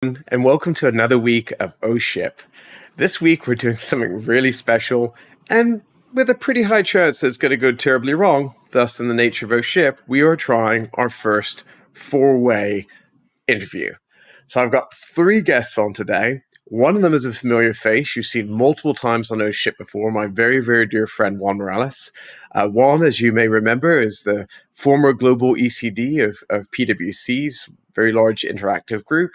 And welcome to another week of O Ship. This week we're doing something really special and with a pretty high chance it's going to go terribly wrong. Thus, in the nature of O Ship, we are trying our first four-way interview. So I've got three guests on today. One of them is a familiar face you've seen multiple times on O Ship before, my very, very dear friend Juan Morales. Juan, as you may remember, is the former global ECD of PwC's very large interactive group.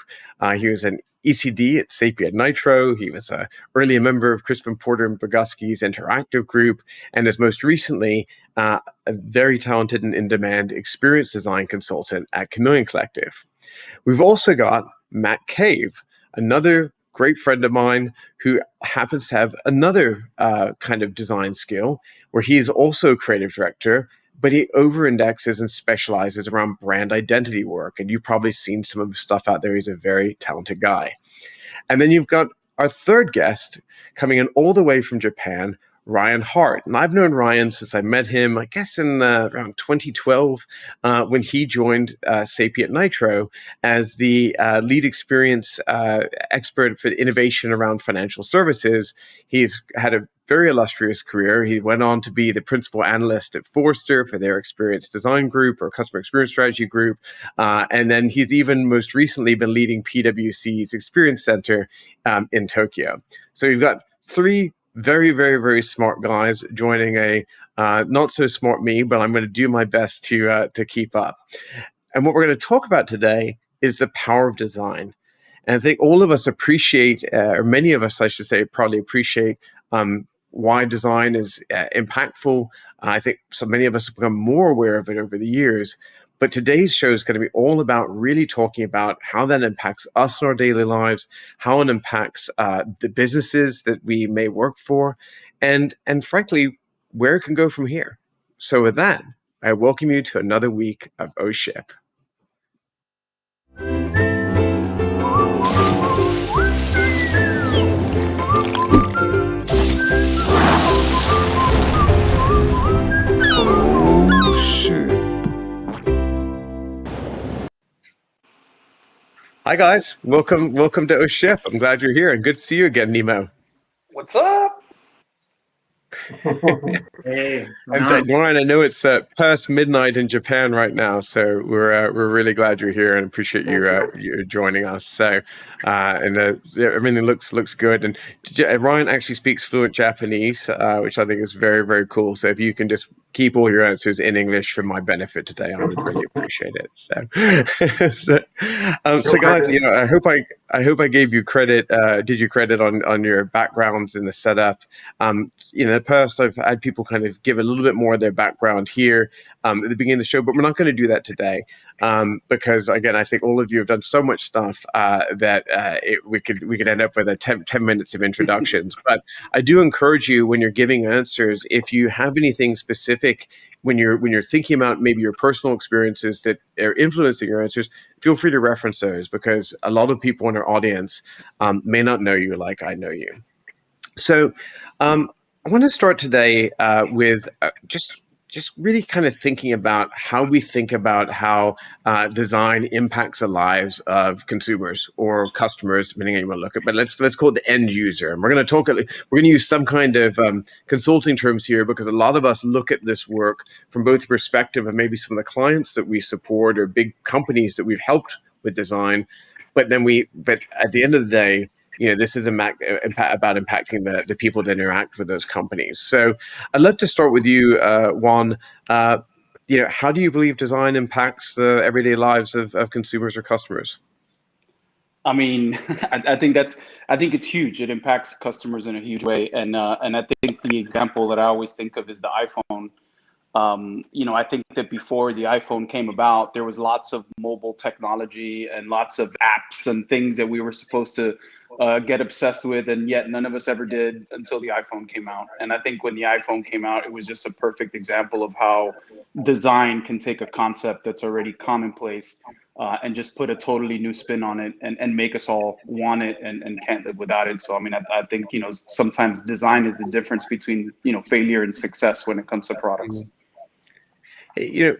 He was an ECD at Sapient Nitro. He was an early member of Crispin Porter and Bogusky's interactive group, and is most recently a very talented and in-demand experience design consultant at Chameleon Collective. We've also got Matt Cave, another great friend of mine who happens to have another kind of design skill where he's also a creative director, but he over-indexes and specializes around brand identity work. And you've probably seen some of the stuff out there. He's a very talented guy. And then you've got our third guest coming in all the way from Japan, Ryan Hart. And I've known Ryan since I met him, I guess, in around 2012 when he joined Sapient Nitro as the lead experience expert for innovation around financial services. He's had a very illustrious career. He went on to be the principal analyst at Forrester for their experience design group or customer experience strategy group. And then he's even most recently been leading PwC's Experience Center in Tokyo. So you've got three very, very, very smart guys joining a not so smart me, but I'm going to do my best to keep up. And what we're going to talk about today is the power of design. And I think all of us appreciate, or many of us, I should say, probably appreciate why design is impactful. I think so many of us have become more aware of it over the years. But today's show is going to be all about really talking about how that impacts us in our daily lives, how it impacts the businesses that we may work for, and frankly, where it can go from here. So with that, I welcome you to another week of O Ship. Hi guys, welcome to O Ship. I'm glad you're here, and good to see you again, Nemo. What's up? Hey, And Ryan, I know it's past midnight in Japan right now, so we're really glad you're here and appreciate you joining us. So, everything looks good. And Ryan actually speaks fluent Japanese, which I think is very, very cool. So if you can just keep all your answers in English for my benefit today, I would really appreciate it. So guys, I hope I gave you credit. Did you credit on your backgrounds in the setup? In the past, I've had people kind of give a little bit more of their background here at the beginning of the show, but we're not going to do that today because, again, I think all of you have done so much stuff that we could end up with a 10 minutes of introductions. But I do encourage you when you're giving answers, if you have anything specific when you're thinking about maybe your personal experiences that are influencing your answers, feel free to reference those because a lot of people in our audience may not know you like I know you. So I want to start today with just really kind of thinking about how we think about how design impacts the lives of consumers or customers, depending on how you want to look at it. But let's call it the end user. And we're going to use some kind of consulting terms here because a lot of us look at this work from both the perspective of maybe some of the clients that we support or big companies that we've helped with design. But at the end of the day, this is about impacting the people that interact with those companies. So I'd love to start with you, Juan. How do you believe design impacts the everyday lives of consumers or customers? I mean, I think it's huge. It impacts customers in a huge way. And I think the example that I always think of is the iPhone. I think that before the iPhone came about, there was lots of mobile technology and lots of apps and things that we were supposed to get obsessed with, and yet none of us ever did until the iPhone came out. And I think when the iPhone came out, it was just a perfect example of how design can take a concept that's already commonplace and just put a totally new spin on it and make us all want it and can't live without it. So, I mean, I think, sometimes design is the difference between, failure and success when it comes to products.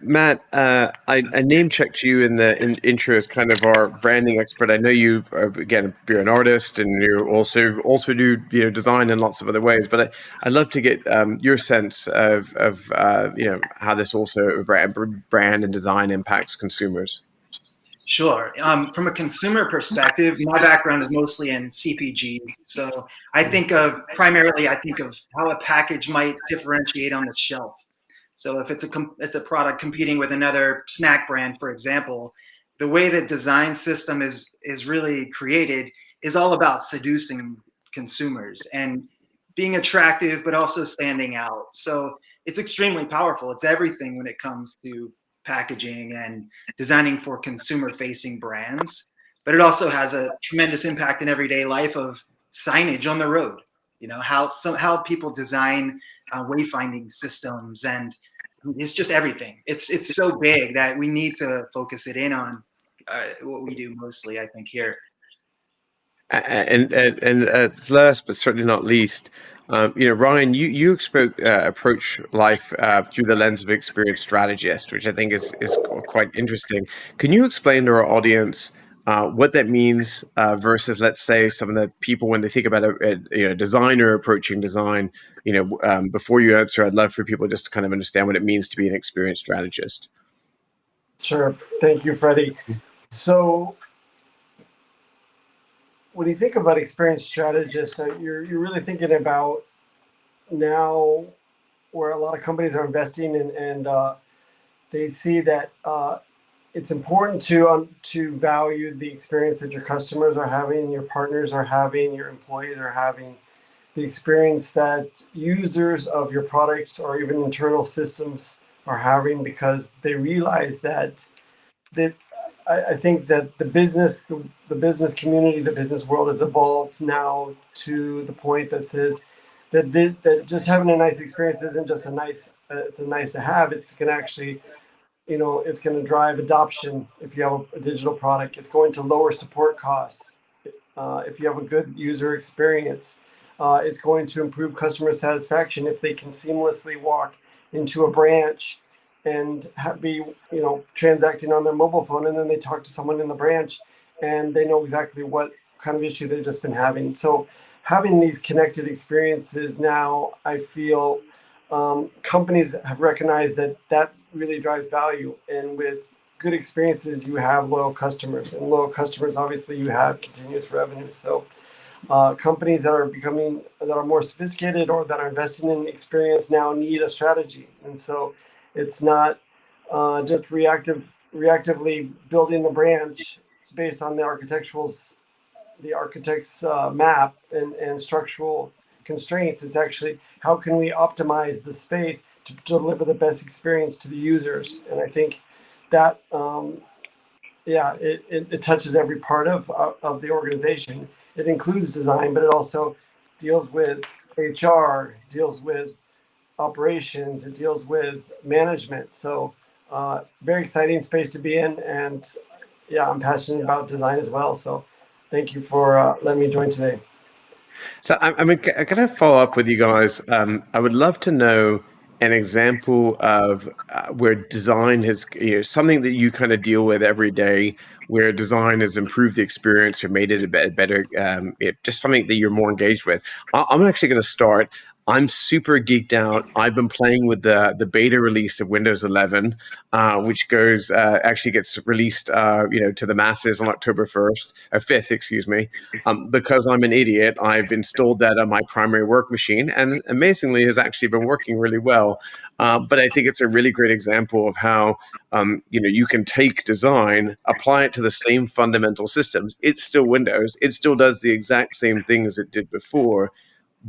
Matt, I name checked you in the intro as kind of our branding expert. I know you again, you're an artist, and you also do design in lots of other ways. But I'd love to get your sense of how this also brand and design impacts consumers. Sure. From a consumer perspective, my background is mostly in CPG. So I think of how a package might differentiate on the shelf. So if it's a product competing with another snack brand, for example, the way the design system is really created is all about seducing consumers and being attractive, but also standing out. So it's extremely powerful. It's everything when it comes to packaging and designing for consumer facing brands, but it also has a tremendous impact in everyday life of signage on the road. How people design wayfinding systems, and it's just everything. It's so big that we need to focus it in on what we do mostly, I think, here. And last but certainly not least, Ryan, you approach life through the lens of experienced strategist, which I think is quite interesting. Can you explain to our audience what that means versus, let's say, some of the people when they think about a designer approaching design? Before you answer, I'd love for people just to kind of understand what it means to be an experienced strategist. Sure. Thank you, Freddie. So when you think about experienced strategists, you're really thinking about now where a lot of companies are investing and they see that it's important to value the experience that your customers are having, your partners are having, your employees are having, the experience that users of your products or even internal systems are having, because they realize that I think that the business community, the business world has evolved now to the point that says that just having a nice experience isn't just it's a nice to have. It's going to actually, it's going to drive adoption. If you have a digital product, it's going to lower support costs. If you have a good user experience, it's going to improve customer satisfaction if they can seamlessly walk into a branch and be transacting on their mobile phone, and then they talk to someone in the branch and they know exactly what kind of issue they've just been having. So having these connected experiences now, I feel companies have recognized that really drives value. And with good experiences, you have loyal customers, and loyal customers, obviously, you have continuous revenue. So companies that are more sophisticated or that are investing in experience now need a strategy. And so it's not just reactively building the branch based on the architect's map and structural constraints. It's actually, how can we optimize the space to deliver the best experience to the users? And I think that it touches every part of the organization. It includes design, but it also deals with HR, deals with operations, it deals with management. So very exciting space to be in. And I'm passionate about design as well. So thank you for letting me join today. So I'm going to follow up with you guys. I would love to know an example of where design has, something that you kind of deal with every day, where design has improved the experience or made it a better, just something that you're more engaged with. I'm actually going to start. I'm super geeked out. I've been playing with the beta release of Windows 11, which actually gets released, to the masses on October 5th, excuse me. Because I'm an idiot, I've installed that on my primary work machine, and amazingly has actually been working really well. But I think it's a really great example of how you can take design, apply it to the same fundamental systems. It's still Windows. It still does the exact same thing as it did before,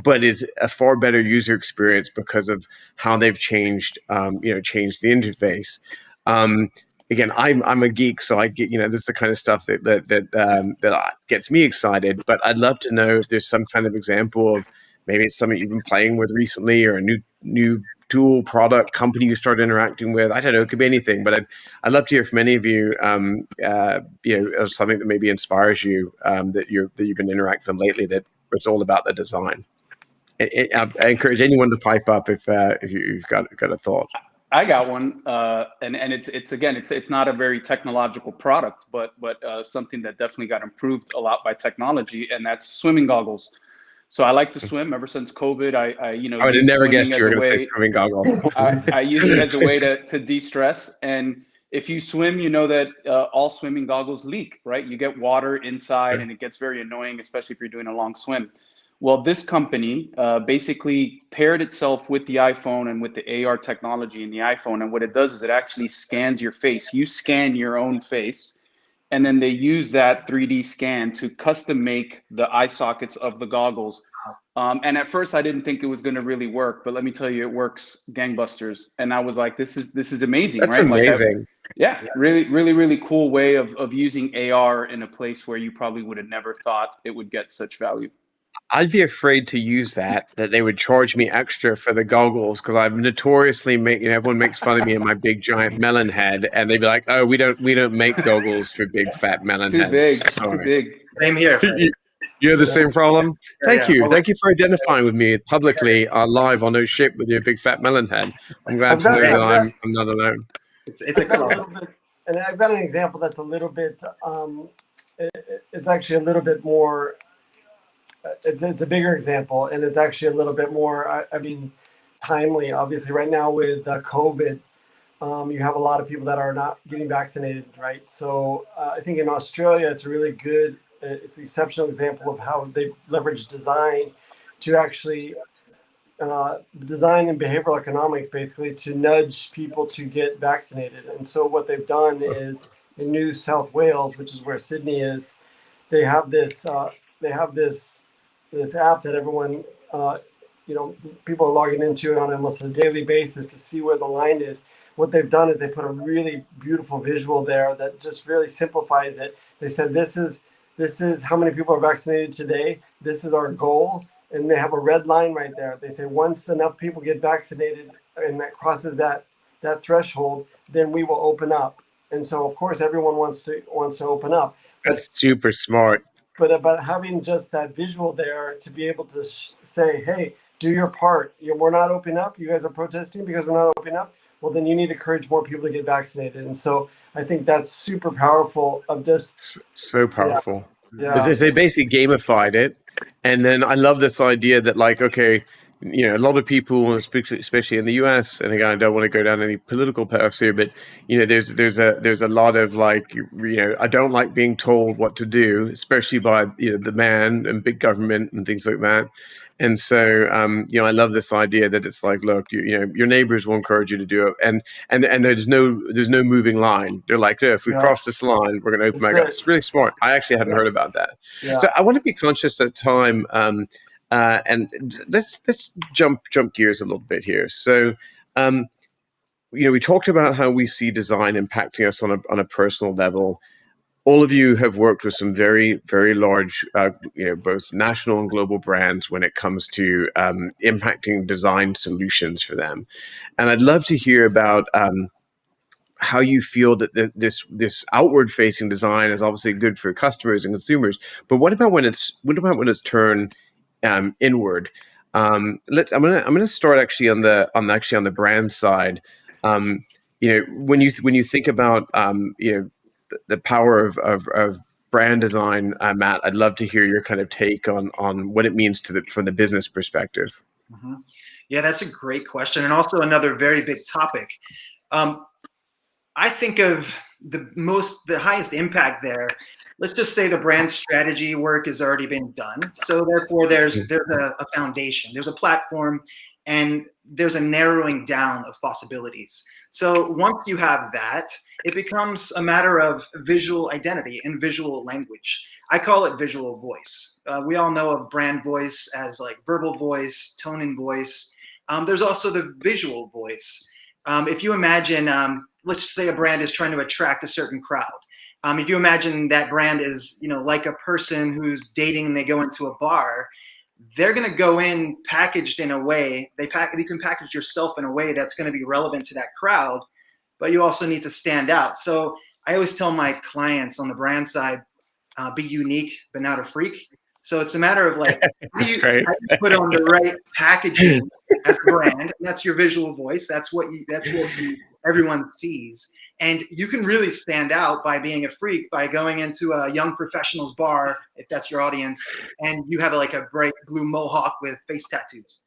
but is a far better user experience because of how they've changed the interface. Again, I'm a geek, so I get this is the kind of stuff that gets me excited. But I'd love to know if there's some kind of example of maybe it's something you've been playing with recently, or a new tool, product, company you started interacting with. I don't know, it could be anything. But I'd love to hear from any of you, of something that maybe inspires you, that you've been interacting with lately, that it's all about the design. I encourage anyone to pipe up if you've got a thought. I got one, and it's again, it's not a very technological product, but something that definitely got improved a lot by technology, and that's swimming goggles. So I like to swim. Ever since COVID, I I would have use never swimming guessed you as were a going to say way. swimming goggles. I use it as a way to de-stress. And if you swim, you know that all swimming goggles leak, right? You get water inside, and it gets very annoying, especially if you're doing a long swim. Well, this company basically paired itself with the iPhone and with the AR technology in the iPhone. And what it does is it actually scans your face. You scan your own face, and then they use that 3D scan to custom make the eye sockets of the goggles. And at first, I didn't think it was going to really work, but let me tell you, it works gangbusters. And I was like, this is amazing, That's right? Like, amazing. yeah, really, really, really cool way of using AR in a place where you probably would have never thought it would get such value. I'd be afraid to use that they would charge me extra for the goggles because I've notoriously everyone makes fun of me and my big giant melon head, and they'd be like, "Oh, we don't make goggles for big fat melon Too heads." big, too Sorry. big. Same here. Freddie. You have the same problem. Thank Yeah. you for identifying with me publicly live on No Ship with your big fat melon head. I'm glad I've to know got, that I've got, I'm not alone. It's a I've got a club. little bit, and I've got an example that's a little bit. It's actually a little bit more. It's a bigger example, and it's actually a little bit more. I mean, timely. Obviously, right now with COVID, you have a lot of people that are not getting vaccinated, right? So I think in Australia, it's a really good. It's an exceptional example of how they leverage design to actually design and behavioral economics, basically, to nudge people to get vaccinated. And so what they've done is in New South Wales, which is where Sydney is, they have this. They have this app that everyone, people are logging into it on almost a daily basis to see where the line is. What they've done is they put a really beautiful visual there that just really simplifies it. They said, this is how many people are vaccinated today. This is our goal. And they have a red line right there. They say, once enough people get vaccinated and that crosses that threshold, then we will open up. And so, of course, everyone wants to open up. That's super smart. But about having just that visual there to be able to say, hey, do your part. We're not opening up. You guys are protesting because we're not opening up. Well, then you need to encourage more people to get vaccinated. And so I think that's super powerful of just. So powerful. Yeah. They basically gamified it. And then I love this idea that, like, okay, a lot of people, especially in the US, and again, I don't want to go down any political paths here, but there's a lot of like, I don't like being told what to do, especially by the man and big government and things like that. And so, I love this idea that it's like, look, your neighbors will encourage you to do it, and there's no moving line. They're like, if we cross this line, we're going to open back up. It's really smart. I actually hadn't heard about that. Yeah. So I want to be conscious of time, and let's jump gears a little bit here. So, we talked about how we see design impacting us on a personal level. All of you have worked with some very, very large, both national and global brands when it comes to impacting design solutions for them. And I'd love to hear about how you feel that this outward-facing design is obviously good for customers and consumers. But what about when it's turned inward? I'm gonna start actually on the brand side. When you think about the power of brand design, Matt, I'd love to hear your kind of take on what it means from the business perspective. Mm-hmm. Yeah, that's a great question, and also another very big topic. I think of the highest impact there. Let's just say the brand strategy work has already been done. So therefore, there's a foundation, there's a platform, and there's a narrowing down of possibilities. So once you have that, it becomes a matter of visual identity and visual language. I call it visual voice. We all know of brand voice as like verbal voice, tone and voice. There's also the visual voice. If you imagine, let's say a brand is trying to attract a certain crowd. If you imagine that brand is, like a person who's dating and they go into a bar, they're going to go in packaged in a way, you can package yourself in a way that's going to be relevant to that crowd, but you also need to stand out. So I always tell my clients on the brand side, be unique, but not a freak. So it's a matter of like, That's great. how do you put on the right packaging as a brand? And that's your visual voice. That's what everyone sees. And you can really stand out by being a freak, by going into a young professionals bar, if that's your audience, and you have like a bright blue mohawk with face tattoos.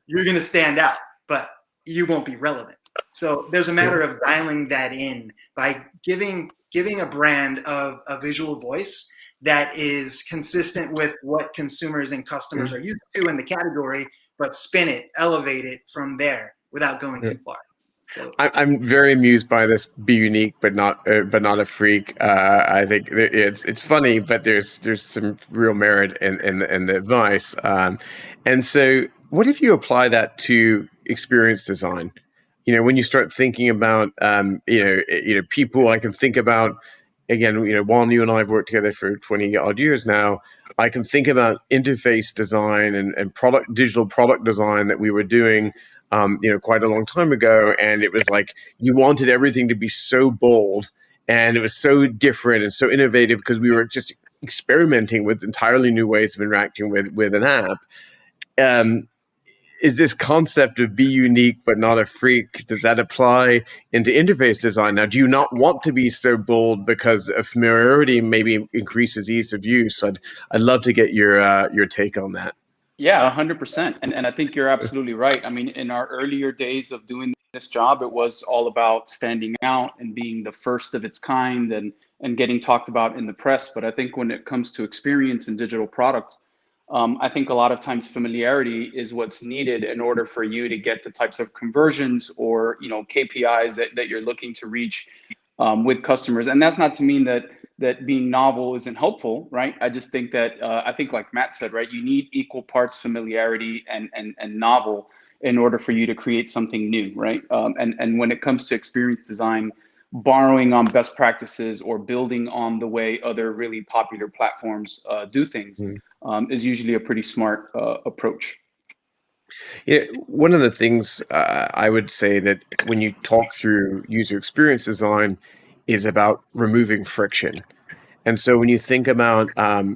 You're going to stand out, but you won't be relevant. So there's a matter of dialing that in by giving a brand of a visual voice that is consistent with what consumers and customers are used to in the category, but spin it, elevate it from there without going too far. So I'm very amused by this. Be unique, but not a freak. I think it's funny, but there's some real merit in the advice. And so, what if you apply that to experience design? You know, when you start thinking about people, I can think about, again, Juan, you and I have worked together for 20 odd years now. I can think about interface design and digital product design that we were doing quite a long time ago. And it was like, you wanted everything to be so bold and it was so different and so innovative because we were just experimenting with entirely new ways of interacting with an app. Is this concept of be unique but not a freak, does that apply into interface design? Now, do you not want to be so bold because a familiarity maybe increases ease of use? I'd love to get your take on that. Yeah, 100%. And I think you're absolutely right. I mean, in our earlier days of doing this job, it was all about standing out and being the first of its kind and getting talked about in the press. But I think when it comes to experience and digital products, I think a lot of times familiarity is what's needed in order for you to get the types of conversions or KPIs that you're looking to reach with customers. And that's not to mean that being novel isn't helpful, right? I just think that I think like Matt said, right, you need equal parts familiarity and novel in order for you to create something new, right? And when it comes to experience design, borrowing on best practices or building on the way other really popular platforms do things is usually a pretty smart approach. Yeah, one of the things I would say that when you talk through user experience design is about removing friction. And so when you think about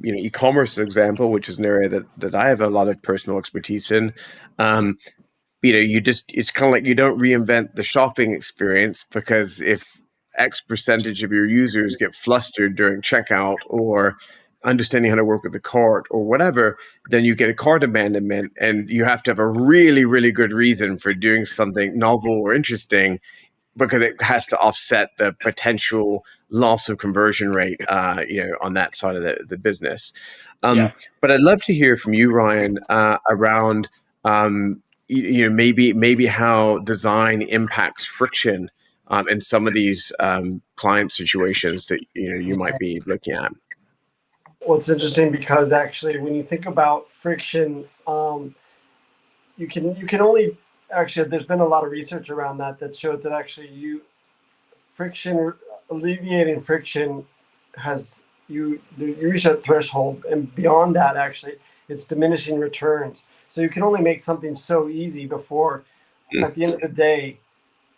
e-commerce, for example, which is an area that I have a lot of personal expertise in, it's kind of like you don't reinvent the shopping experience, because if X percentage of your users get flustered during checkout or understanding how to work with the cart or whatever, then you get a cart abandonment, and you have to have a really, really good reason for doing something novel or interesting, because it has to offset the potential loss of conversion rate, on that side of the business. But I'd love to hear from you, Ryan, around maybe how design impacts friction in some of these client situations that you might be looking at. Well, it's interesting because actually, when you think about friction, you can only actually. There's been a lot of research around that shows that actually alleviating friction has you reach that threshold, and beyond that, actually, it's diminishing returns. So you can only make something so easy before, at the end of the day,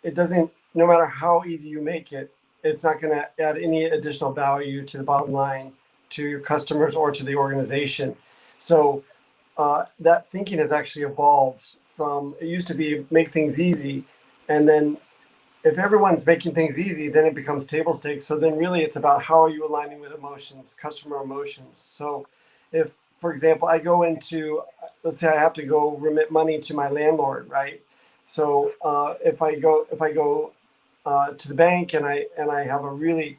it doesn't. No matter how easy you make it, it's not going to add any additional value to the bottom line, to your customers or to the organization. So that thinking has actually evolved from, it used to be make things easy, and then if everyone's making things easy, then it becomes table stakes. So then really it's about how are you aligning with emotions, customer emotions. So if, for example, I go into, let's say I have to go remit money to my landlord, right? So if I go to the bank and I have a really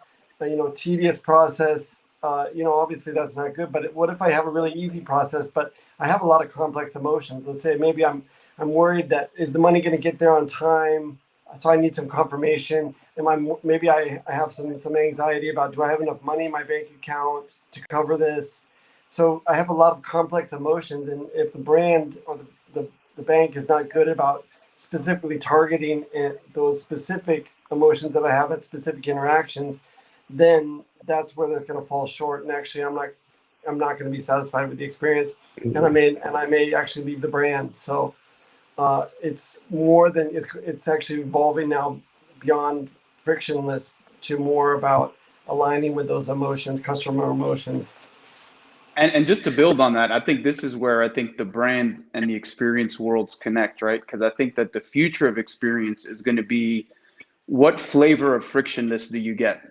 tedious process, obviously that's not good. But what if I have a really easy process, but I have a lot of complex emotions? Let's say maybe I'm worried that, is the money going to get there on time? So I need some confirmation. Maybe I have some anxiety about, do I have enough money in my bank account to cover this? So I have a lot of complex emotions, and if the brand or the bank is not good about specifically targeting those specific emotions that I have at specific interactions, then that's where they're going to fall short. And actually, I'm not going to be satisfied with the experience, and I may actually leave the brand. So it's more than it's actually evolving now beyond frictionless to more about aligning with those emotions, customer emotions. And just to build on that, I think this is where I think the brand and the experience worlds connect, right? Because I think that the future of experience is going to be, what flavor of frictionless do you get,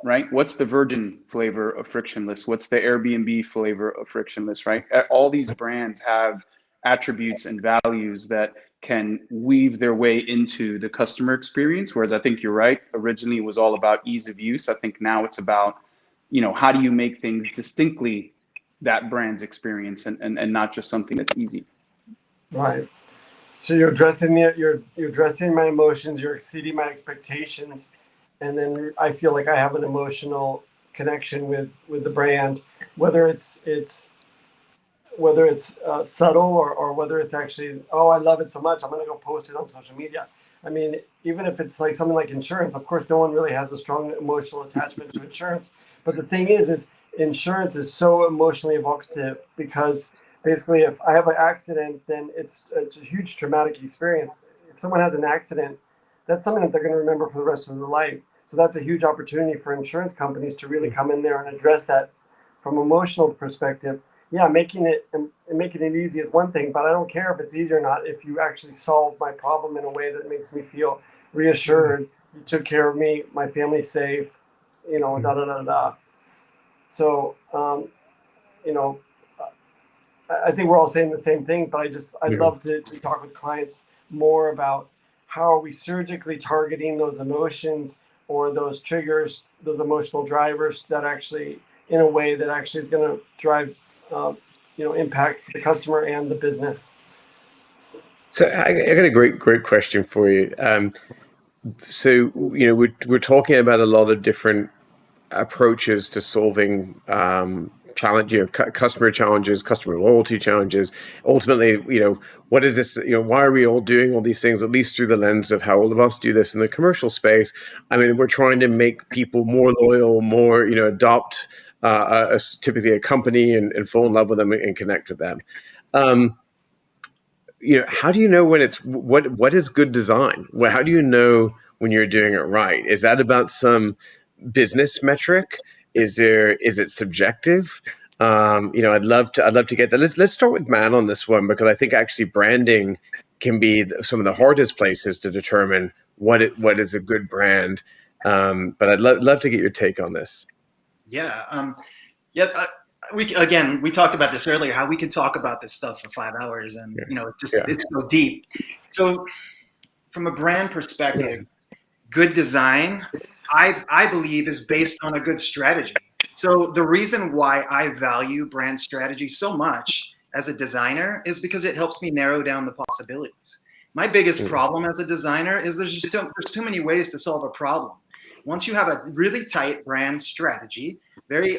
right? What's the Virgin flavor of frictionless? What's the Airbnb flavor of frictionless, right? All these brands have attributes and values that can weave their way into the customer experience. Whereas I think you're right. Originally, it was all about ease of use. I think now it's about, how do you make things distinctly that brand's experience and not just something that's easy. Right. So you're addressing you're addressing my emotions, you're exceeding my expectations, and then I feel like I have an emotional connection with the brand, whether it's subtle or whether it's actually, oh, I love it so much, I'm gonna go post it on social media. I mean, even if it's like something like insurance, of course, no one really has a strong emotional attachment to insurance. But the thing is insurance is so emotionally evocative, because basically, if I have an accident, then it's a huge traumatic experience. If someone has an accident, that's something that they're going to remember for the rest of their life. So that's a huge opportunity for insurance companies to really come in there and address that from an emotional perspective. Yeah, making it easy is one thing, but I don't care if it's easy or not. If you actually solve my problem in a way that makes me feel reassured, you took care of me, my family's safe, da da da da. So, I think we're all saying the same thing, but I'd love to talk with clients more about how are we surgically targeting those emotions or those triggers, those emotional drivers that actually, in a way that actually is going to drive, impact for the customer and the business. So I got a great question for you. So we're talking about a lot of different approaches to solving customer challenges, customer loyalty challenges. Ultimately, what is this? Why are we all doing all these things? At least through the lens of how all of us do this in the commercial space. I mean, we're trying to make people more loyal, more adopt typically a company and fall in love with them and connect with them. How do you know when it's what is good design? Well, how do you know when you're doing it right? Is that about some business metric? Is it subjective? I'd love to get that. Let's start with Matt on this one, because I think actually branding can be some of the hardest places to determine what is a good brand. But I'd love to get your take on this. Yeah. We talked about this earlier, how we could talk about this stuff for 5 hours, and it's so deep. So from a brand perspective, good design, I believe, is based on a good strategy. So the reason why I value brand strategy so much as a designer is because it helps me narrow down the possibilities. My biggest problem as a designer is there's too many ways to solve a problem. Once you have a really tight brand strategy, very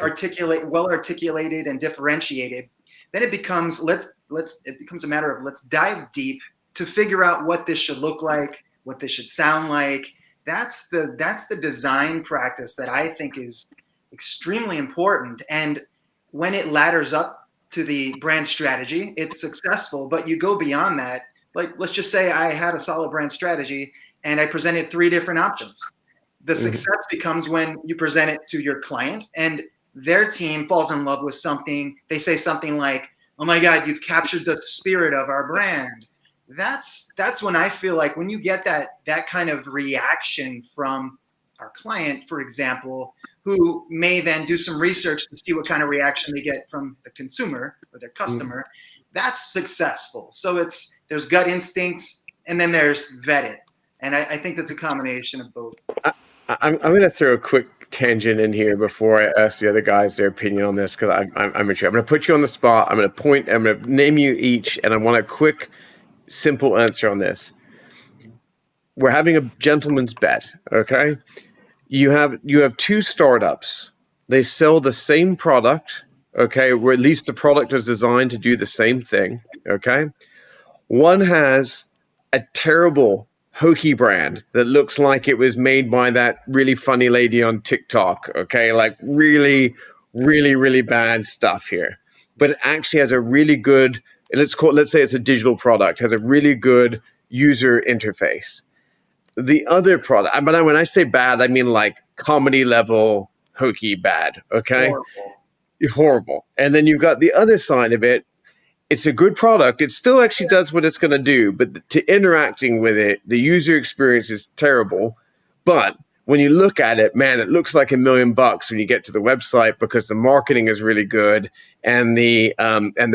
well articulated and differentiated, then it becomes a matter of let's dive deep to figure out what this should look like, what this should sound like. That's the design practice that I think is extremely important. And when it ladders up to the brand strategy, it's successful. But you go beyond that. Like, let's just say I had a solid brand strategy and I presented 3 different options. The success becomes when you present it to your client and their team falls in love with something. They say something like, "Oh my God, you've captured the spirit of our brand." That's when I feel like when you get that kind of reaction from our client, for example, who may then do some research to see what kind of reaction they get from the consumer or their customer, that's successful. So there's gut instinct and then there's vetted. And I think that's a combination of both. I'm going to throw a quick tangent in here before I ask the other guys their opinion on this, because I'm interested. I'm going to put you on the spot. I'm going to name you each, and I want a quick, simple answer on this. We're having a gentleman's bet, okay? You have 2 startups. They sell the same product, okay? Or at least the product is designed to do the same thing, okay? One has a terrible hokey brand that looks like it was made by that really funny lady on TikTok, okay? Like really, really, really bad stuff here. But it actually has a really good, let's say it's a digital product, has a really good user interface. The other product, but when I say bad, I mean like comedy level hokey bad, okay? Horrible. horrible. And then you've got the other side of it. It's a good product. It still actually does what it's going to do, but to interacting with it, the user experience is terrible. But when you look at it, man, it looks like $1 million when you get to the website because the marketing is really good and the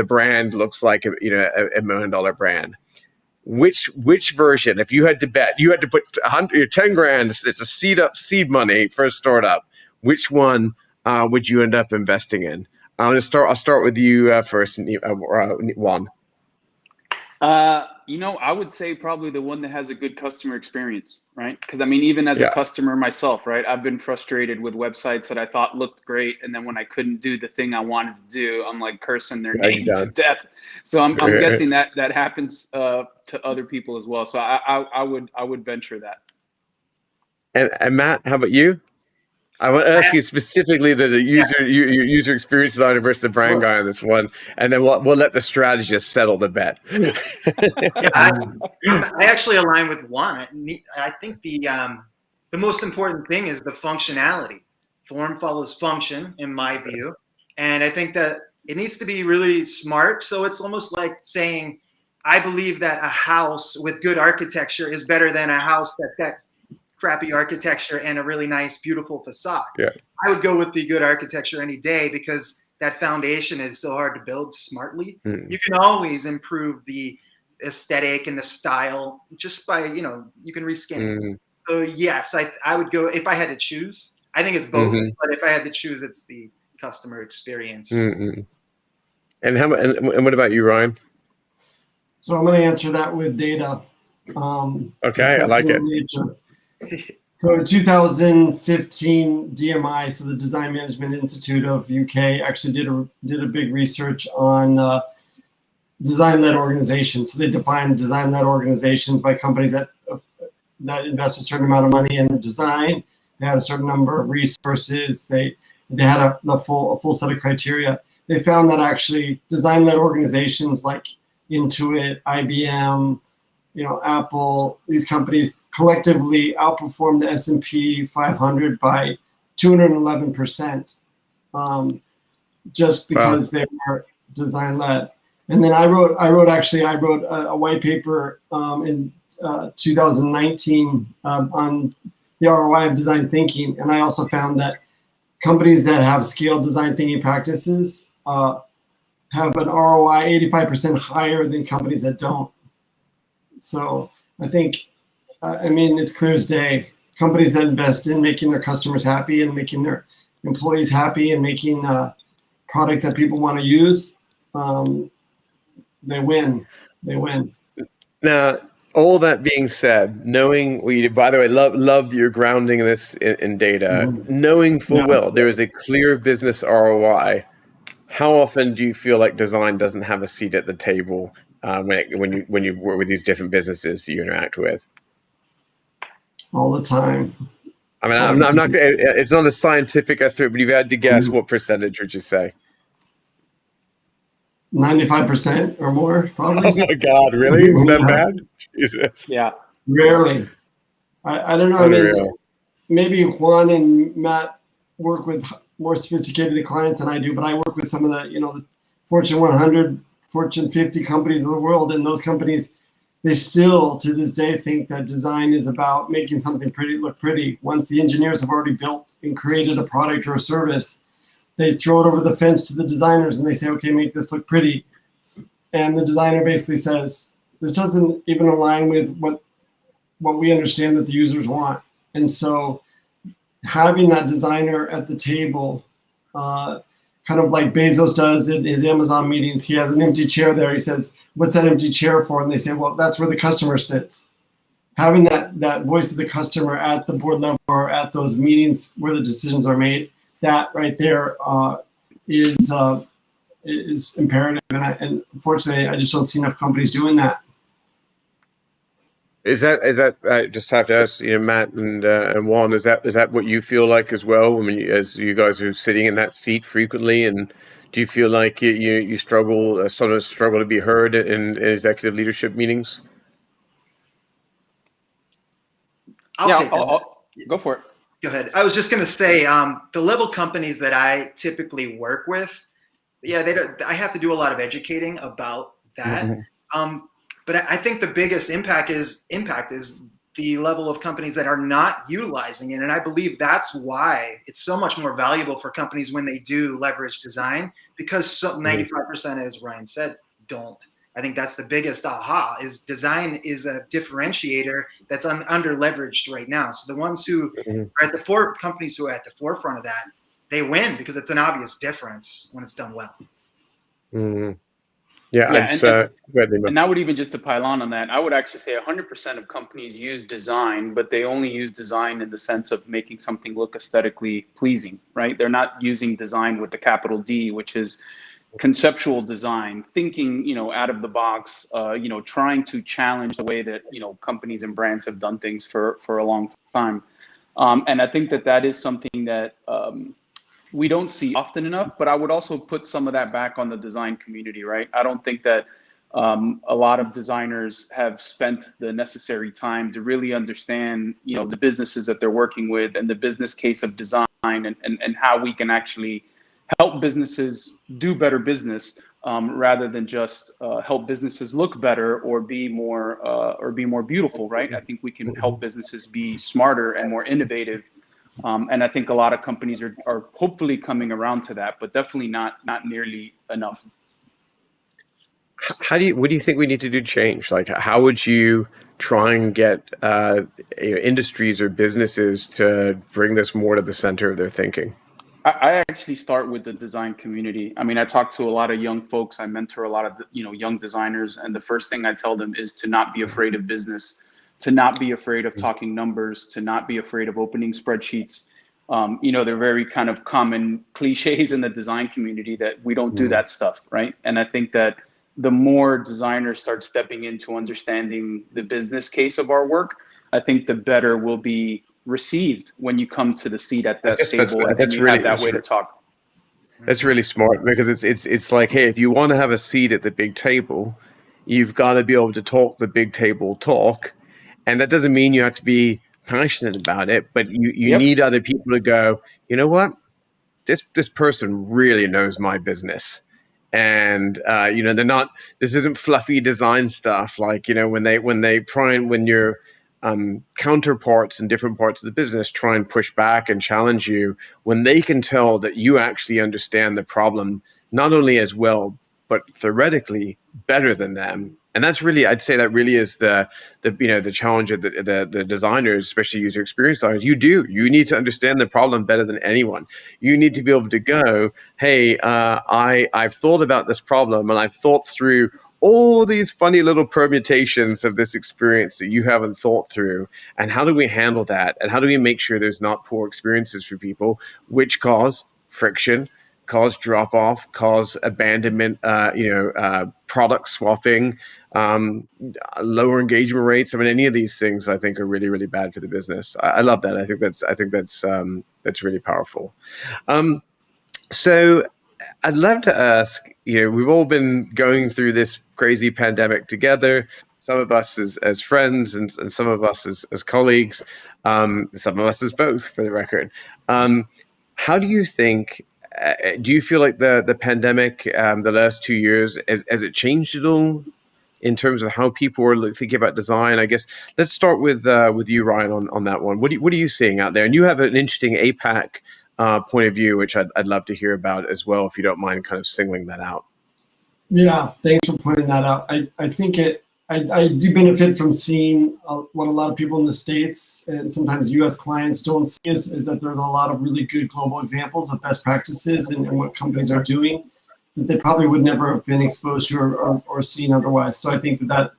brand looks like $1 million brand. Which version? If you had to bet, you had to put 10 grand. It's a seed money for a startup. Which one would you end up investing in? I'll start with you first, Juan. I would say probably the one that has a good customer experience, right? Because I mean, even as a customer myself, right, I've been frustrated with websites that I thought looked great, and then when I couldn't do the thing I wanted to do, I'm like cursing their name to death. So I'm guessing that happens to other people as well. So I would venture that. And Matt, how about you? I want to ask you specifically the user experience designer versus the brand guy on this one, and then we'll let the strategist settle the bet. I actually align with Juan. I think the most important thing is the functionality. Form follows function, in my view, and I think that it needs to be really smart. So it's almost like saying, I believe that a house with good architecture is better than a house that's got crappy architecture and a really nice, beautiful facade. Yeah. I would go with the good architecture any day because that foundation is so hard to build smartly. You can always improve the aesthetic and the style just by, you can reskin it. So yes, I would go, if I had to choose, I think it's both, but if I had to choose, it's the customer experience. And what about you, Ryan? So I'm going to answer that with data. Okay, I like it. So in 2015, DMI, so the Design Management Institute of UK, actually did a big research on design-led organizations. So they defined design-led organizations by companies that invest a certain amount of money in design. They had a certain number of resources. They had a full set of criteria. They found that actually design-led organizations like Intuit, IBM, Apple, these companies collectively outperformed the S&P 500 by 211%, just because they were design-led. And then I wrote a white paper in 2019 on the ROI of design thinking, and I also found that companies that have scaled design thinking practices have an ROI 85% higher than companies that don't. So I think, it's clear as day. Companies that invest in making their customers happy and making their employees happy and making products that people want to use, they win. They win. Now, all that being said, knowing by the way, loved your grounding this in data, knowing full well there is a clear business ROI. How often do you feel like design doesn't have a seat at the table when you work with these different businesses that you interact with? All the time. I mean, I'm not. It's not a scientific estimate, but you've had to guess. What percentage would you say? 95% or more, probably. Oh my God, really? Is that bad? Jesus. Yeah. Rarely. I don't know. Unreal. Maybe Juan and Matt work with more sophisticated clients than I do, but I work with some of the Fortune 100, Fortune 50 companies of the world, and those companies, they still, to this day, think that design is about making something pretty look pretty. Once the engineers have already built and created a product or a service, they throw it over the fence to the designers and they say, okay, make this look pretty. And the designer basically says, this doesn't even align with what we understand that the users want. And so having that designer at the table, kind of like Bezos does in his Amazon meetings, he has an empty chair there. He says, what's that empty chair for? And they say, well, that's where the customer sits. Having that voice of the customer at the board level or at those meetings where the decisions are made, that right there is imperative. And unfortunately, I just don't see enough companies doing that. Is that I just have to ask, Matt and Juan, is that what you feel like as well? I mean, as you guys are sitting in that seat frequently, and do you feel like you sometimes struggle to be heard in executive leadership meetings? I'll take that. I'll go for it. Go ahead. I was just going to say, the level companies that I typically work with, yeah, I have to do a lot of educating about that. But I think the biggest impact is the level of companies that are not utilizing it. And I believe that's why it's so much more valuable for companies when they do leverage design, because 95%, as Ryan said, don't. I think that's the biggest aha, is design is a differentiator that's under leveraged right now. So the ones who are at the companies who are at the forefront of that, they win because it's an obvious difference when it's done well. Yeah, and I would even, just to pile on that, I would actually say 100% of companies use design, but they only use design in the sense of making something look aesthetically pleasing, right? They're not using design with the capital D, which is conceptual design, thinking, out of the box, trying to challenge the way that, companies and brands have done things for a long time. And I think that is something that we don't see often enough, but I would also put some of that back on the design community, right? I don't think that a lot of designers have spent the necessary time to really understand, the businesses that they're working with and the business case of design and how we can actually help businesses do better business, rather than just help businesses look better or be more beautiful, right? I think we can help businesses be smarter and more innovative. And I think a lot of companies are hopefully coming around to that, but definitely not nearly enough. What do you think we need to do to change? Like, how would you try and get industries or businesses to bring this more to the center of their thinking? I actually start with the design community. I mean, I talk to a lot of young folks. I mentor a lot of young designers, and the first thing I tell them is to not be afraid of business, to not be afraid of talking numbers, to not be afraid of opening spreadsheets. They're very kind of common cliches in the design community that we don't do that stuff, right? And I think that the more designers start stepping into understanding the business case of our work, I think the better we'll be received when you come to the seat at that table and you have that way to talk. That's really smart, because it's like, hey, if you want to have a seat at the big table, you've got to be able to talk the big table talk. And that doesn't mean you have to be passionate about it, but you need other people to go, you know what? This person really knows my business. And they're not, this isn't fluffy design stuff. Like, when your counterparts in different parts of the business try and push back and challenge you, when they can tell that you actually understand the problem, not only as well, but theoretically better than them. And that's really, I'd say that really is the challenge of the designers, especially user experience designers. You need to understand the problem better than anyone. You need to be able to go, hey, I've thought about this problem and I've thought through all these funny little permutations of this experience that you haven't thought through. And how do we handle that? And how do we make sure there's not poor experiences for people, which cause friction, cause drop off, cause abandonment, product swapping, lower engagement rates. I mean, any of these things I think are really, really bad for the business. I love that. I think that's really powerful. So I'd love to ask, we've all been going through this crazy pandemic together. Some of us as friends and some of us as colleagues, some of us as both, for the record. How do you think, do you feel like the pandemic, the last 2 years, has it changed at all in terms of how people are thinking about design? I guess let's start with you, Ryan, on that one. What are you seeing out there? And you have an interesting APAC point of view, which I'd love to hear about as well, if you don't mind kind of singling that out. Yeah, thanks for pointing that out. I think I do benefit from seeing what a lot of people in the States and sometimes US clients don't see is that there's a lot of really good global examples of best practices and what companies are doing that they probably would never have been exposed to or seen otherwise. So I think that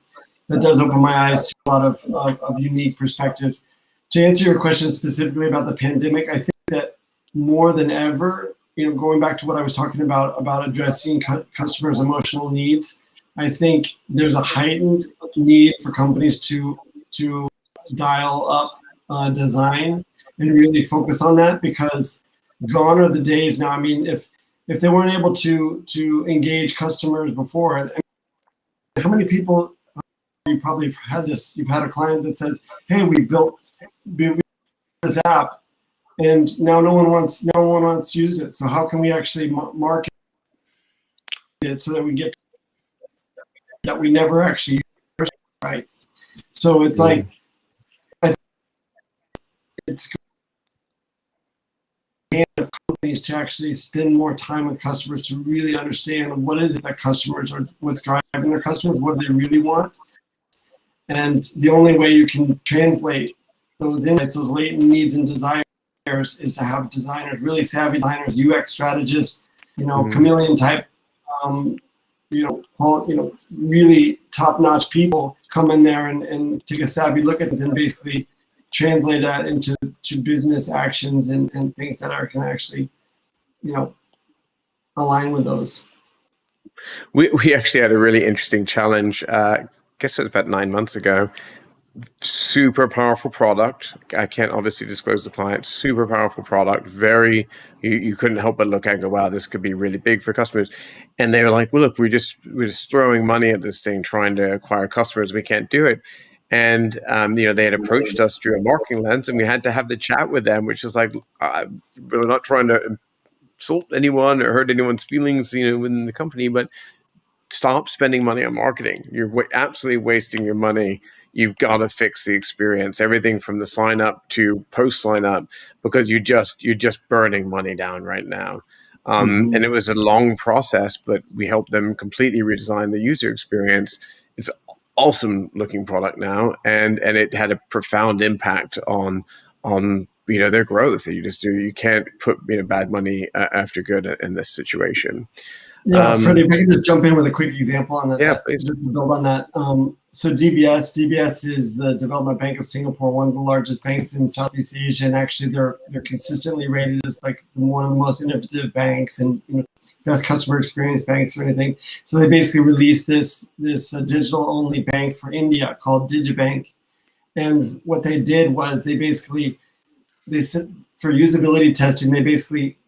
does open my eyes to a lot of unique perspectives. To answer your question specifically about the pandemic, I think that more than ever, going back to what I was talking about addressing customers' emotional needs, I think there's a heightened need for companies to dial up design and really focus on that, because gone are the days now. I mean, if they weren't able to engage customers before, and how many people you probably have had this? You've had a client that says, "Hey, we built this app. and now no one wants to use it. So how can we actually market it so that we get that we never actually use, right? So it's like, I think it's of companies to actually spend more time with customers to really understand what is it that customers are, what's driving their customers, what do they really want. And the only way you can translate those insights, those latent needs and desires, is to have designers, really savvy designers, UX strategists, chameleon type, really top-notch people come in there and take a savvy look at this and basically translate that into business actions and things that can actually, align with those. We actually had a really interesting challenge. I guess it was about 9 months ago. Super powerful product. I can't obviously disclose the client. Super powerful product. Very, you couldn't help but look and go, wow, this could be really big for customers. And they were like, well, look, we're just throwing money at this thing, trying to acquire customers. We can't do it. And they had approached us through a marketing lens, and we had to have the chat with them, which is like, we're not trying to insult anyone or hurt anyone's feelings, within the company, but stop spending money on marketing. You're absolutely wasting your money. You've got to fix the experience, everything from the sign up to post sign up, because you're just burning money down right now. And it was a long process, but we helped them completely redesign the user experience. It's awesome looking product now, and it had a profound impact on their growth. You can't put bad money after good in this situation. Yeah, Freddie, if I can just jump in with a quick example on that. Yeah, please. Just to build on that. So DBS is the Development Bank of Singapore, one of the largest banks in Southeast Asia, and actually they're consistently rated as like one of the most innovative banks and best customer experience banks or anything. So they basically released this digital only bank for India called Digibank, and what they did was they said for usability testing, they basically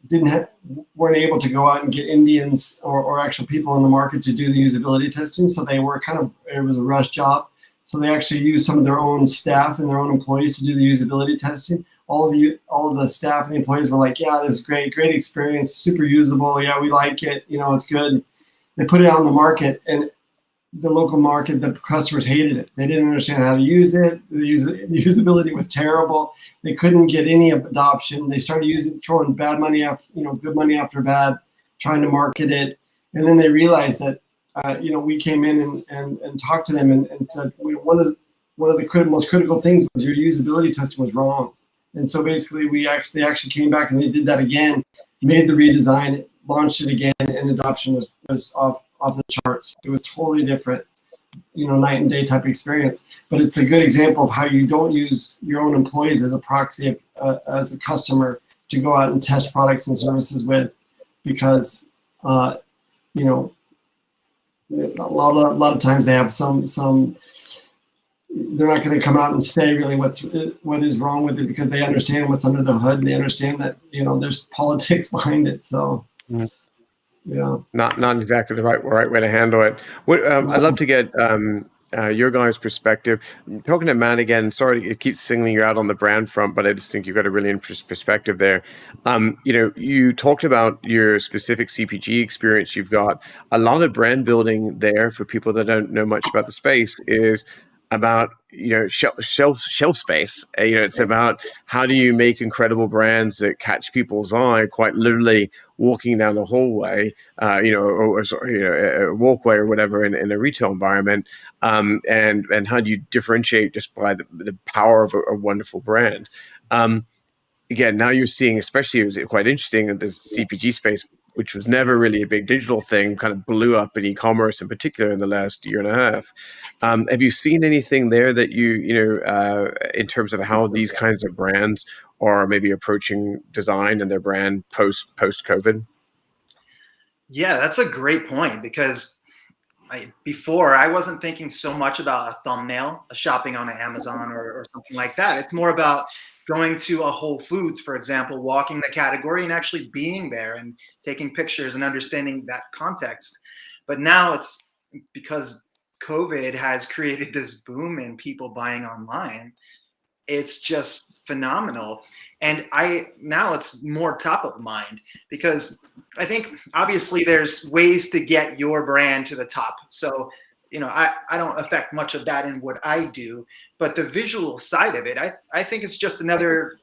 weren't able to go out and get Indians or actual people in the market to do the usability testing. So they were it was a rush job. So they actually used some of their own staff and their own employees to do the usability testing. All of the staff and the employees were like, yeah, this is great experience, super usable. Yeah, we like it. It's good. They put it out in the market, and the local market, the customers hated it. They didn't understand how to use it. The usability was terrible. They couldn't get any adoption. They started throwing bad money after, good money after bad, trying to market it. And then they realized that, we came in and talked to them and said, one of the most critical things was your usability testing was wrong. And so basically they actually came back and they did that again, made the redesign, launched it again, and adoption was off the charts. It was totally different, night and day type experience. But it's a good example of how you don't use your own employees as a proxy as a customer to go out and test products and services with, because a lot of times they have some they're not going to come out and say really what is wrong with it, because they understand what's under the hood, and they understand that there's politics behind it. So. Yeah, not exactly the right way to handle it. I'd love to get your guys' perspective. Talking to Matt again, sorry to keep singling you out on the brand front, but I just think you've got a really interesting perspective there. You talked about your specific CPG experience. You've got a lot of brand building there for people that don't know much about the space is about shelf space. It's about how do you make incredible brands that catch people's eye, quite literally walking down the hallway, or a walkway or whatever in a retail environment, and how do you differentiate just by the power of a wonderful brand. Again, now you're seeing, especially, it was quite interesting in the CPG space, which was never really a big digital thing, kind of blew up in e-commerce in particular in the last year and a half. Have you seen anything there that in terms of how these kinds of brands are maybe approaching design and their brand post-COVID? Yeah, that's a great point, because before I wasn't thinking so much about a thumbnail, a shopping on Amazon or something like that. It's more about going to a Whole Foods, for example, walking the category and actually being there and taking pictures and understanding that context. But now it's because COVID has created this boom in people buying online. it's just phenomenal. And now it's more top of mind, because I think obviously there's ways to get your brand to the top. So, I don't affect much of that in what I do, but the visual side of it, I think it's just another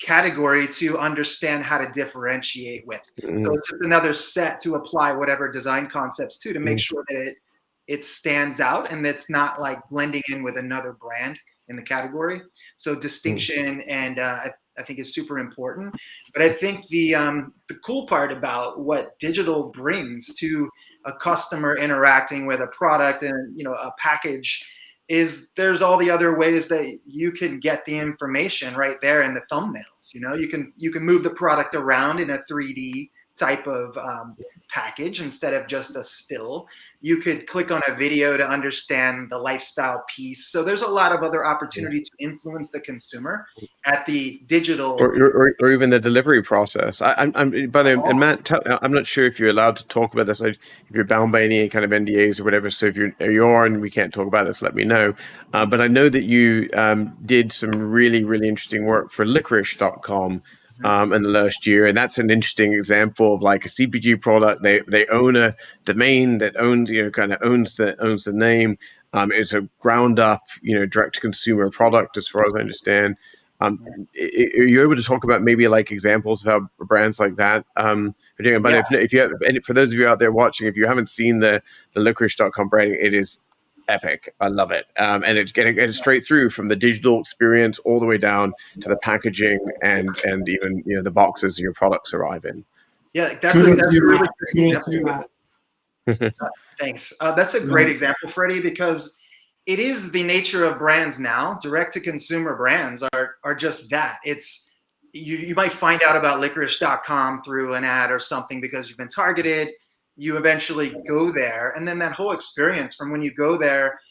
category to understand how to differentiate with. So it's just another set to apply whatever design concepts to make sure that it stands out and it's not like blending in with another brand in the category. So distinction and I think is super important. But I think the cool part about what digital brings to a customer interacting with a product and a package is there's all the other ways that you can get the information right there in the thumbnails. You can move the product around in a 3D type of package instead of just a still. You could click on a video to understand the lifestyle piece. So there's a lot of other opportunity to influence the consumer at the digital, or even the delivery process. I'm by the way, and Matt, I'm not sure if you're allowed to talk about this. If you're bound by any kind of NDAs or whatever. So if you're and we can't talk about this, let me know. But I know that you did some really, really interesting work for Licoricecom. In the last year, and that's an interesting example of like a CPG product. They own a domain that owns owns the name. It's a ground up direct to consumer product, as far as I understand. Are you able to talk about maybe like examples of how brands like that are doing? But if you have, and for those of you out there watching, if you haven't seen the Licorice.com branding, it is epic. I love it. And it's getting straight through from the digital experience all the way down to the packaging and even the boxes your products arrive in. Yeah, that's a really great example. Thanks. That's a great example, Freddie, because it is the nature of brands now. Direct to consumer brands are just that. It's you might find out about licorice.com through an ad or something because you've been targeted. You eventually go there, and then that whole experience from when you go there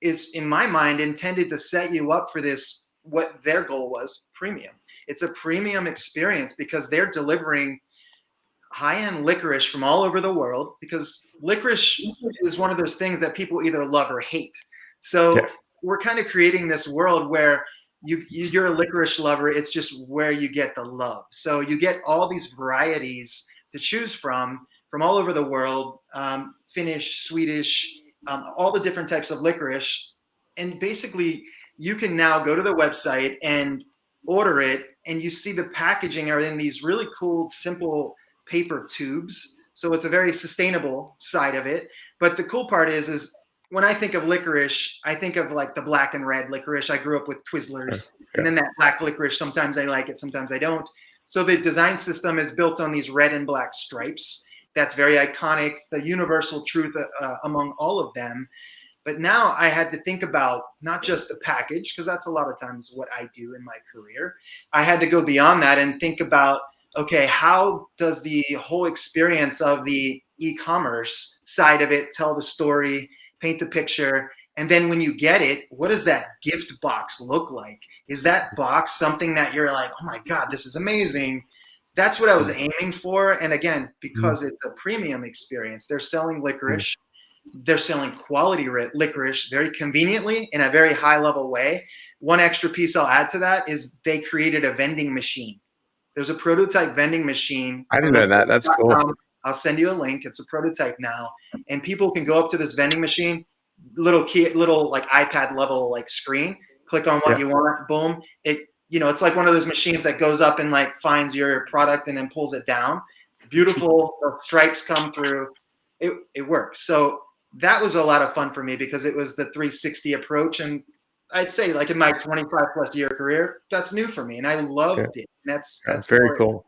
is, in my mind, intended to set you up for this, what their goal was, premium. It's a premium experience because they're delivering high-end licorice from all over the world, because licorice is one of those things that people either love or hate. So we're kind of creating this world where you're a licorice lover. It's just where you get the love. So you get all these varieties to choose from all over the world, Finnish, Swedish, all the different types of licorice. And basically, you can now go to the website and order it, and you see the packaging are in these really cool, simple paper tubes. So it's a very sustainable side of it. But the cool part is when I think of licorice, I think of like the black and red licorice. I grew up with Twizzlers, and then that black licorice, sometimes I like it, sometimes I don't. So the design system is built on these red and black stripes. That's very iconic. It's the universal truth among all of them. But now I had to think about not just the package, because that's a lot of times what I do in my career. I had to go beyond that and think about, okay, how does the whole experience of the e-commerce side of it tell the story, paint the picture, and then when you get it, what does that gift box look like? Is that box something that you're like, oh my God, this is amazing? That's what I was aiming for. And again, because it's a premium experience, they're selling licorice. They're selling quality licorice very conveniently in a very high level way. One extra piece I'll add to that is they created a vending machine. There's a prototype vending machine. I didn't know that. That's cool. I'll send you a link. It's a prototype now. And people can go up to this vending machine, little like iPad level like screen, click on what you want, boom. It's like one of those machines that goes up and like finds your product and then pulls it down. Beautiful stripes come through. It works. So that was a lot of fun for me because it was the 360 approach. And I'd say like in my 25 plus year career, that's new for me. And I loved it. And that's very cool.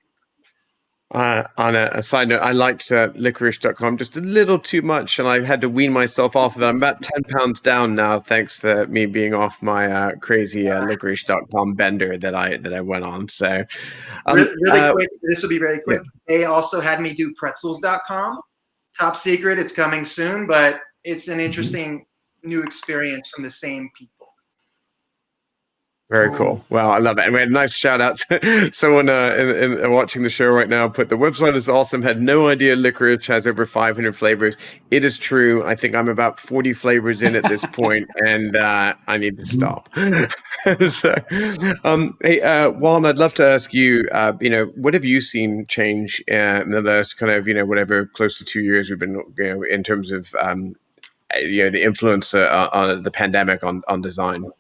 On a side note, I liked licorice.com just a little too much, and I had to wean myself off of it. I'm about 10 pounds down now, thanks to me being off my crazy licorice.com bender that I went on. So, really quick, this will be very quick. They also had me do pretzels.com. Top secret, it's coming soon, but it's an interesting new experience from the same people. Very cool. Well, I love it. And we had a nice shout out to someone watching the show right now. Put the website is awesome. Had no idea licorice has over 500 flavors. It is true. I think I'm about 40 flavors in at this point, and I need to stop. So, hey, Juan, I'd love to ask you. What have you seen change in the last kind of whatever close to 2 years we've been in terms of the influence on the pandemic on design?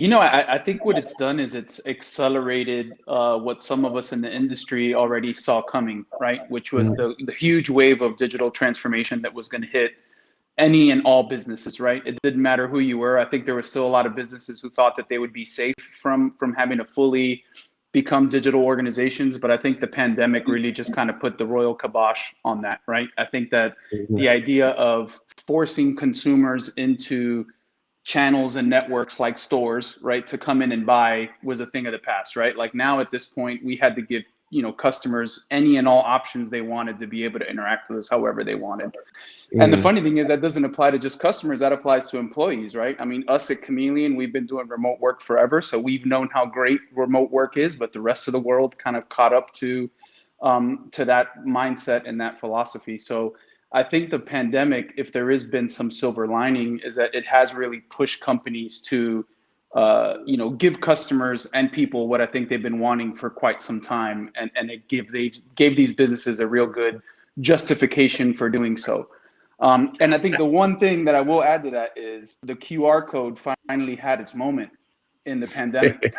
I think what it's done is it's accelerated what some of us in the industry already saw coming, right? Which was the huge wave of digital transformation that was going to hit any and all businesses, right? It didn't matter who you were. I think there were still a lot of businesses who thought that they would be safe from having to fully become digital organizations. But I think the pandemic really just kind of put the royal kibosh on that, right? I think that the idea of forcing consumers into channels and networks like stores, right, to come in and buy was a thing of the past, right? Like now at this point, we had to give customers any and all options they wanted to be able to interact with us however they wanted. And the funny thing is that doesn't apply to just customers, that applies to employees, right? I mean, us at Chameleon, we've been doing remote work forever, so we've known how great remote work is, but the rest of the world kind of caught up to that mindset and that philosophy. So I think the pandemic, if there has been some silver lining, is that it has really pushed companies to, give customers and people what I think they've been wanting for quite some time, and it gave these businesses a real good justification for doing so. And I think the one thing that I will add to that is the QR code finally had its moment in the pandemic.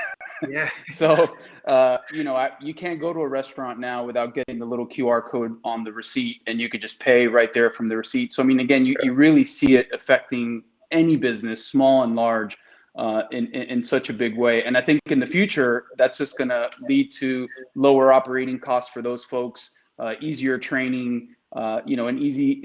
Yeah. So, you can't go to a restaurant now without getting the little QR code on the receipt, and you could just pay right there from the receipt. So, I mean, again, you really see it affecting any business, small and large, in such a big way. And I think in the future, that's just going to lead to lower operating costs for those folks, easier training, and easy,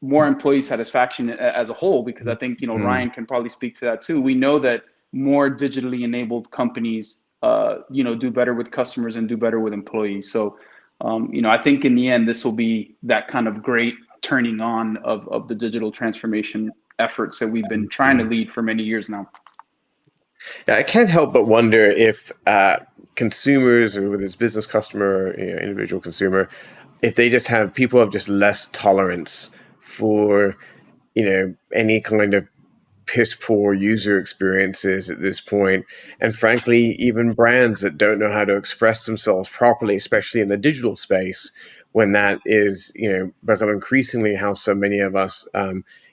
more employee satisfaction as a whole, because I think, Ryan can probably speak to that too. We know that more digitally enabled companies, do better with customers and do better with employees. So, I think in the end, this will be that kind of great turning on of the digital transformation efforts that we've been trying to lead for many years now. Yeah, I can't help but wonder if consumers, or whether it's business customer or individual consumer, if people have just less tolerance for, any kind of piss poor user experiences at this point. And frankly, even brands that don't know how to express themselves properly, especially in the digital space, when that is, become increasingly how so many of us,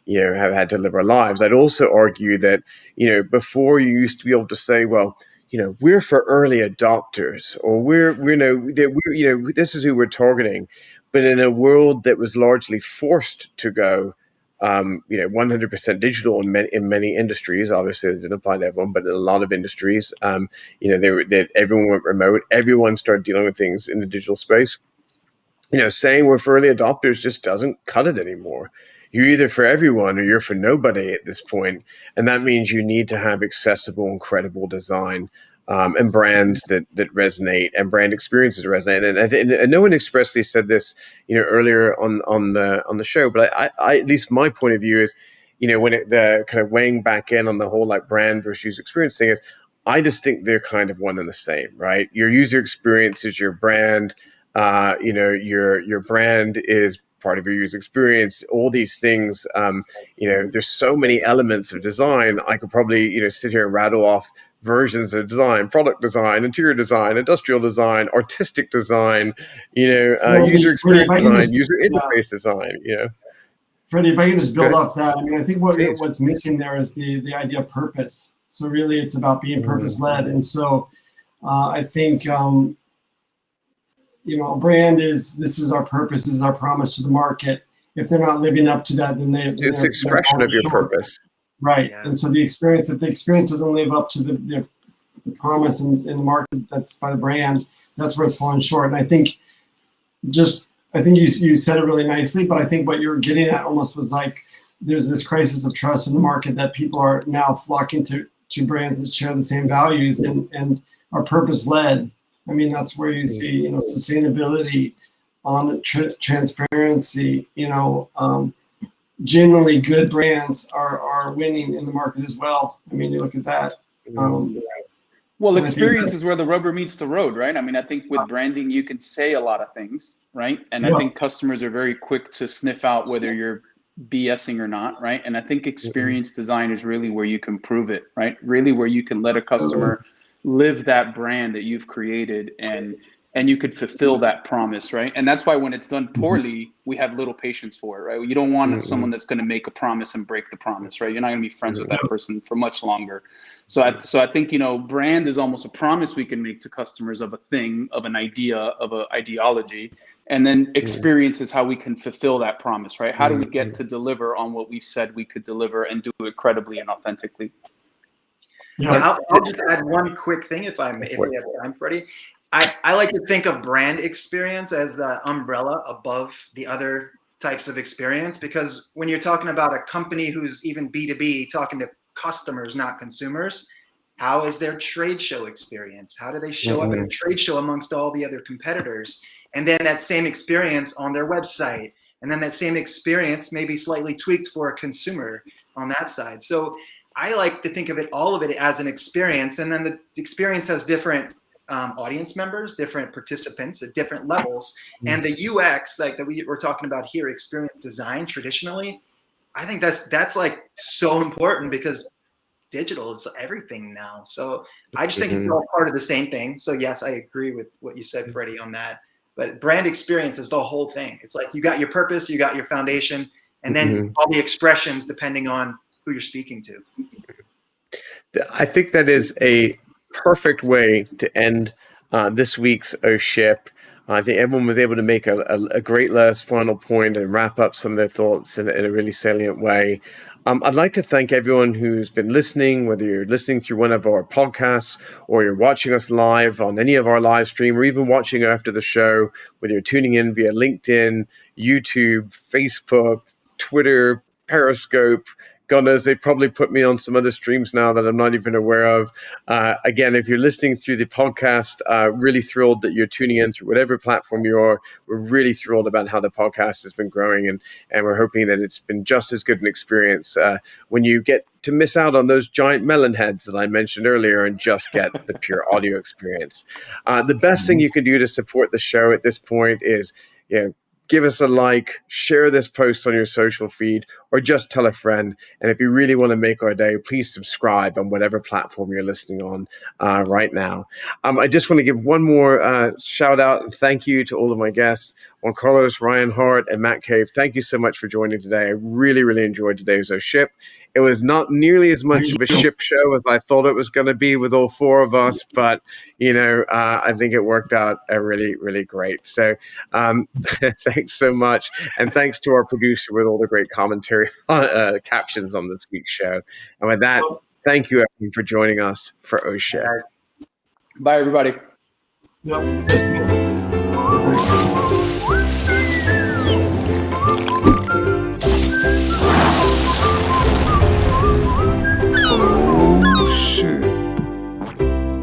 have had to live our lives. I'd also argue that, before you used to be able to say, well, we're for early adopters, or we're this is who we're targeting. But in a world that was largely forced to go, 100% digital in many industries. Obviously, it didn't apply to everyone, but in a lot of industries, everyone went remote. Everyone started dealing with things in the digital space. Saying we're for early adopters just doesn't cut it anymore. You're either for everyone or you're for nobody at this point. And that means you need to have accessible and credible design, and brands that resonate, and brand experiences that resonate. And no one expressly said this, earlier on the show, but I at least my point of view is, when the kind of weighing back in on the whole like brand versus user experience thing is, I just think they're kind of one and the same, right? Your user experience is your brand. Your brand is part of your user experience. All these things, there's so many elements of design. I could probably, sit here and rattle off versions of design: product design, interior design, industrial design, artistic design, user experience design, user interface design, Freddie, if I can just build off that, I mean, I think Please. what's missing there is the idea of purpose. So really, it's about being purpose-led. And so I think, a brand this is our purpose, this is our promise to the market. If they're not living up to that, then it's expression of your purpose. Right. Yeah. And so if the experience doesn't live up to the promise in the market that's by the brand, that's where it's falling short. And I think you said it really nicely, but I think what you were getting at almost was like, there's this crisis of trust in the market that people are now flocking to brands that share the same values and are purpose-led. I mean, that's where you see, sustainability, transparency, generally good brands are winning in the market as well. I mean, you look at that. Um, Well, and I think experience is where the rubber meets the road, right? I mean, I think with branding, you can say a lot of things, right? And I Yeah. think customers are very quick to sniff out whether you're BSing or not, right? And I think experience design is really where you can prove it, right? Really where you can let a customer live that brand that you've created, and you could fulfill that promise, right? And that's why when it's done poorly, we have little patience for it, right? You don't want someone that's going to make a promise and break the promise, right? You're not going to be friends with that person for much longer. So I think, you know, brand is almost a promise we can make to customers of a thing, of an idea, of an ideology. And then experience is how we can fulfill that promise, right? How do we get to deliver on what we've said we could deliver and do it credibly and authentically? Yeah, I'll just add one quick thing if we have time, Freddie. I like to think of brand experience as the umbrella above the other types of experience, because when you're talking about a company who's even B2B, talking to customers, not consumers, how is their trade show experience? How do they show up at a trade show amongst all the other competitors? And then that same experience on their website, and then that same experience maybe slightly tweaked for a consumer on that side. So I like to think of it, all of it, as an experience, and then the experience has different audience members, different participants at different levels, and the UX, like that we're talking about here, experience design traditionally, I think that's like so important because digital is everything now. So I just think it's all part of the same thing. So yes, I agree with what you said, Freddie, on that. But brand experience is the whole thing. It's like you got your purpose, you got your foundation, and then all the expressions depending on who you're speaking to. I think that is a perfect way to end this week's O Ship. I think everyone was able to make a great last final point and wrap up some of their thoughts in a really salient way. I'd like to thank everyone who's been listening, whether you're listening through one of our podcasts or you're watching us live on any of our live stream, or even watching after the show, whether you're tuning in via LinkedIn, YouTube, Facebook, Twitter, Periscope. God knows they probably put me on some other streams now that I'm not even aware of. Again, if you're listening through the podcast, really thrilled that you're tuning in through whatever platform you are. We're really thrilled about how the podcast has been growing, and we're hoping that it's been just as good an experience when you get to miss out on those giant melon heads that I mentioned earlier and just get the pure audio experience. The best thing you can do to support the show at this point is, give us a like, share this post on your social feed, or just tell a friend. And if you really want to make our day, please subscribe on whatever platform you're listening on right now. I just want to give one more shout out and thank you to all of my guests, Juan-Carlos, Ryan Hart, and Matt Cave. Thank you so much for joining today. I really, really enjoyed today's O Ship. It was not nearly as much of a ship show as I thought it was going to be with all four of us, but I think it worked out really, really great. So thanks so much, and thanks to our producer with all the great commentary captions on this week's show. And with that, thank you everyone for joining us for O Ship. Bye, everybody. Yep.